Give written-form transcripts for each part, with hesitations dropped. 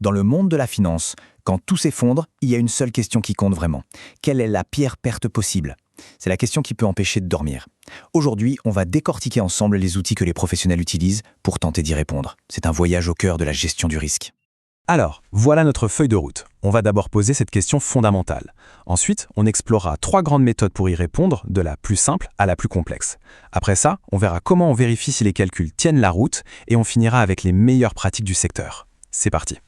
Dans le monde de la finance, quand tout s'effondre, il y a une seule question qui compte vraiment. Quelle est la pire perte possible? C'est la question qui peut empêcher de dormir. Aujourd'hui, on va décortiquer ensemble les outils que les professionnels utilisent pour tenter d'y répondre. C'est un voyage au cœur de la gestion du risque. Alors, voilà notre feuille de route. On va d'abord poser cette question fondamentale. Ensuite, on explorera 3 grandes méthodes pour y répondre, de la plus simple à la plus complexe. Après ça, on verra comment on vérifie si les calculs tiennent la route et on finira avec les meilleures pratiques du secteur. C'est parti.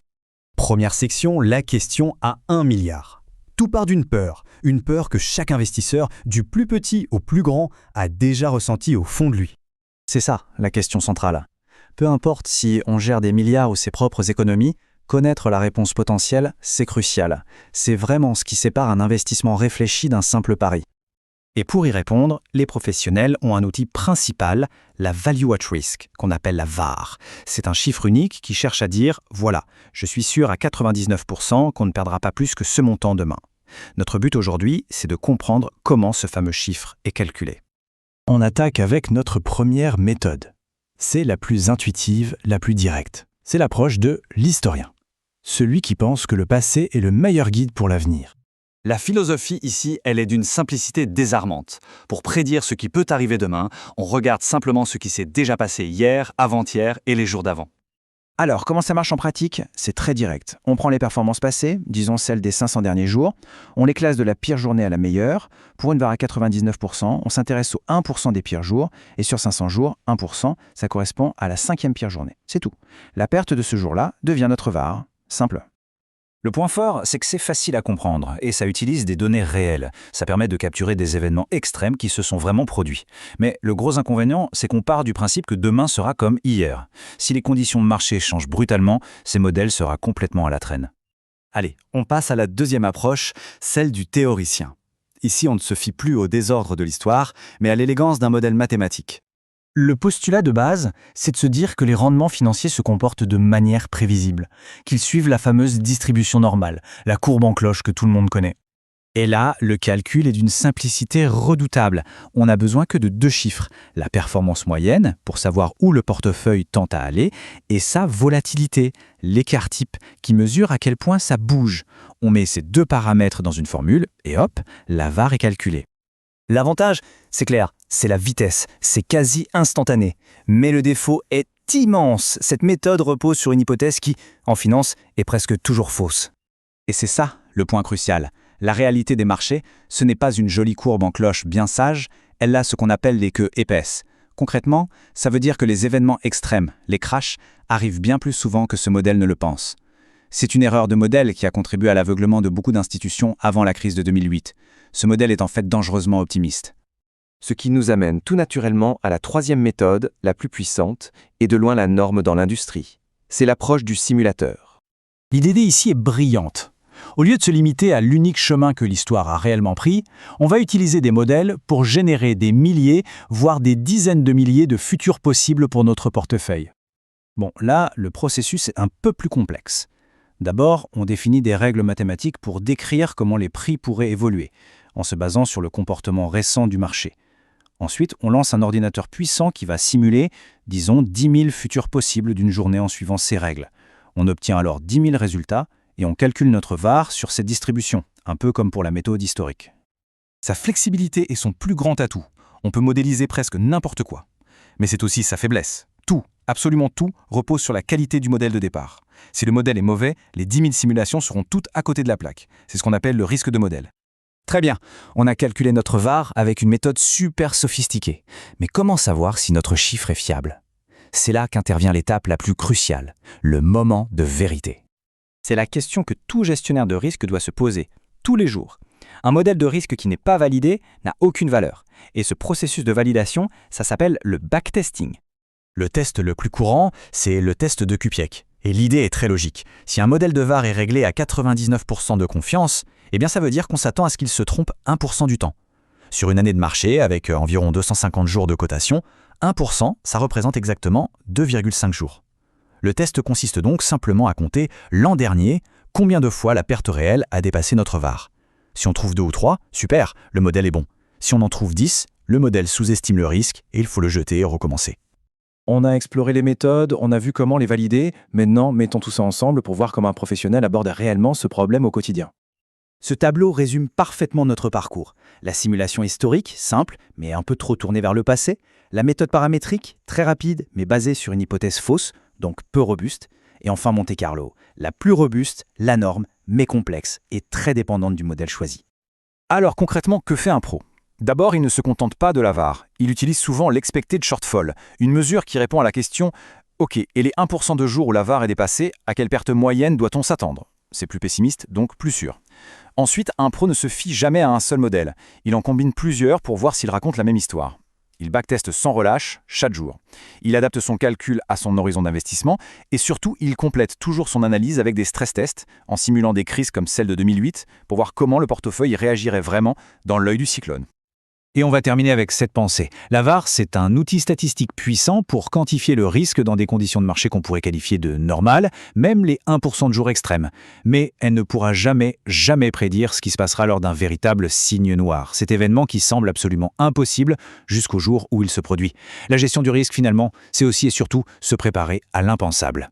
Première section, la question à 1 milliard. Tout part d'une peur que chaque investisseur, du plus petit au plus grand, a déjà ressentie au fond de lui. C'est ça, la question centrale. Peu importe si on gère des milliards ou ses propres économies, connaître la réponse potentielle, c'est crucial. C'est vraiment ce qui sépare un investissement réfléchi d'un simple pari. Et pour y répondre, les professionnels ont un outil principal, la Value at Risk, qu'on appelle la VAR. C'est un chiffre unique qui cherche à dire « Voilà, je suis sûr à 99% qu'on ne perdra pas plus que ce montant demain ». Notre but aujourd'hui, c'est de comprendre comment ce fameux chiffre est calculé. On attaque avec notre première méthode. C'est la plus intuitive, la plus directe. C'est l'approche de l'historien. Celui qui pense que le passé est le meilleur guide pour l'avenir. La philosophie ici, elle est d'une simplicité désarmante. Pour prédire ce qui peut arriver demain, on regarde simplement ce qui s'est déjà passé hier, avant-hier et les jours d'avant. Alors, comment ça marche en pratique? C'est très direct. On prend les performances passées, disons celles des 500 derniers jours, on les classe de la pire journée à la meilleure. Pour une VAR à 99%, on s'intéresse aux 1% des pires jours, et sur 500 jours, 1%, ça correspond à la 5e pire journée. C'est tout. La perte de ce jour-là devient notre VAR. Simple. Le point fort, c'est que c'est facile à comprendre et ça utilise des données réelles. Ça permet de capturer des événements extrêmes qui se sont vraiment produits. Mais le gros inconvénient, c'est qu'on part du principe que demain sera comme hier. Si les conditions de marché changent brutalement, ces modèles seront complètement à la traîne. Allez, on passe à la deuxième approche, celle du théoricien. Ici, on ne se fie plus au désordre de l'histoire, mais à l'élégance d'un modèle mathématique. Le postulat de base, c'est de se dire que les rendements financiers se comportent de manière prévisible, qu'ils suivent la fameuse distribution normale, la courbe en cloche que tout le monde connaît. Et là, le calcul est d'une simplicité redoutable. On n'a besoin que de 2 chiffres, la performance moyenne, pour savoir où le portefeuille tend à aller, et sa volatilité, l'écart type, qui mesure à quel point ça bouge. On met ces 2 paramètres dans une formule, et hop, la VAR est calculée. L'avantage, c'est clair, c'est la vitesse, c'est quasi instantané. Mais le défaut est immense. Cette méthode repose sur une hypothèse qui, en finance, est presque toujours fausse. Et c'est ça, le point crucial. La réalité des marchés, ce n'est pas une jolie courbe en cloche bien sage, elle a ce qu'on appelle des queues épaisses. Concrètement, ça veut dire que les événements extrêmes, les crashs, arrivent bien plus souvent que ce modèle ne le pense. C'est une erreur de modèle qui a contribué à l'aveuglement de beaucoup d'institutions avant la crise de 2008. Ce modèle est en fait dangereusement optimiste. Ce qui nous amène tout naturellement à la 3e méthode, la plus puissante, et de loin la norme dans l'industrie. C'est l'approche du simulateur. L'idée ici est brillante. Au lieu de se limiter à l'unique chemin que l'histoire a réellement pris, on va utiliser des modèles pour générer des milliers, voire des dizaines de milliers de futurs possibles pour notre portefeuille. Bon, là, le processus est un peu plus complexe. D'abord, on définit des règles mathématiques pour décrire comment les prix pourraient évoluer, en se basant sur le comportement récent du marché. Ensuite, on lance un ordinateur puissant qui va simuler, disons, 10 000 futurs possibles d'une journée en suivant ces règles. On obtient alors 10 000 résultats et on calcule notre VAR sur cette distribution, un peu comme pour la méthode historique. Sa flexibilité est son plus grand atout. On peut modéliser presque n'importe quoi. Mais c'est aussi sa faiblesse. Tout, absolument tout, repose sur la qualité du modèle de départ. Si le modèle est mauvais, les 10 000 simulations seront toutes à côté de la plaque. C'est ce qu'on appelle le risque de modèle. Très bien, on a calculé notre VAR avec une méthode super sophistiquée. Mais comment savoir si notre chiffre est fiable? C'est là qu'intervient l'étape la plus cruciale, le moment de vérité. C'est la question que tout gestionnaire de risque doit se poser, tous les jours. Un modèle de risque qui n'est pas validé n'a aucune valeur. Et ce processus de validation, ça s'appelle le backtesting. Le test le plus courant, c'est le test de Kupiec. Et l'idée est très logique. Si un modèle de VAR est réglé à 99% de confiance, eh bien ça veut dire qu'on s'attend à ce qu'il se trompe 1% du temps. Sur une année de marché, avec environ 250 jours de cotation, 1%, ça représente exactement 2,5 jours. Le test consiste donc simplement à compter l'an dernier combien de fois la perte réelle a dépassé notre VAR. Si on trouve 2 ou 3, super, le modèle est bon. Si on en trouve 10, le modèle sous-estime le risque et il faut le jeter et recommencer. On a exploré les méthodes, on a vu comment les valider. Maintenant, mettons tout ça ensemble pour voir comment un professionnel aborde réellement ce problème au quotidien. Ce tableau résume parfaitement notre parcours. La simulation historique, simple, mais un peu trop tournée vers le passé. La méthode paramétrique, très rapide, mais basée sur une hypothèse fausse, donc peu robuste. Et enfin Monte Carlo, la plus robuste, la norme, mais complexe et très dépendante du modèle choisi. Alors concrètement, que fait un pro ? D'abord, il ne se contente pas de la VAR. Il utilise souvent l'expected shortfall, une mesure qui répond à la question « Ok, et les 1% de jours où la VAR est dépassée, à quelle perte moyenne doit-on s'attendre ?» C'est plus pessimiste, donc plus sûr. Ensuite, un pro ne se fie jamais à un seul modèle. Il en combine plusieurs pour voir s'ils racontent la même histoire. Il backteste sans relâche, chaque jour. Il adapte son calcul à son horizon d'investissement et surtout, il complète toujours son analyse avec des stress tests en simulant des crises comme celle de 2008 pour voir comment le portefeuille réagirait vraiment dans l'œil du cyclone. Et on va terminer avec cette pensée. La VAR, c'est un outil statistique puissant pour quantifier le risque dans des conditions de marché qu'on pourrait qualifier de normales, même les 1% de jours extrêmes. Mais elle ne pourra jamais prédire ce qui se passera lors d'un véritable signe noir. Cet événement qui semble absolument impossible jusqu'au jour où il se produit. La gestion du risque, finalement, c'est aussi et surtout se préparer à l'impensable.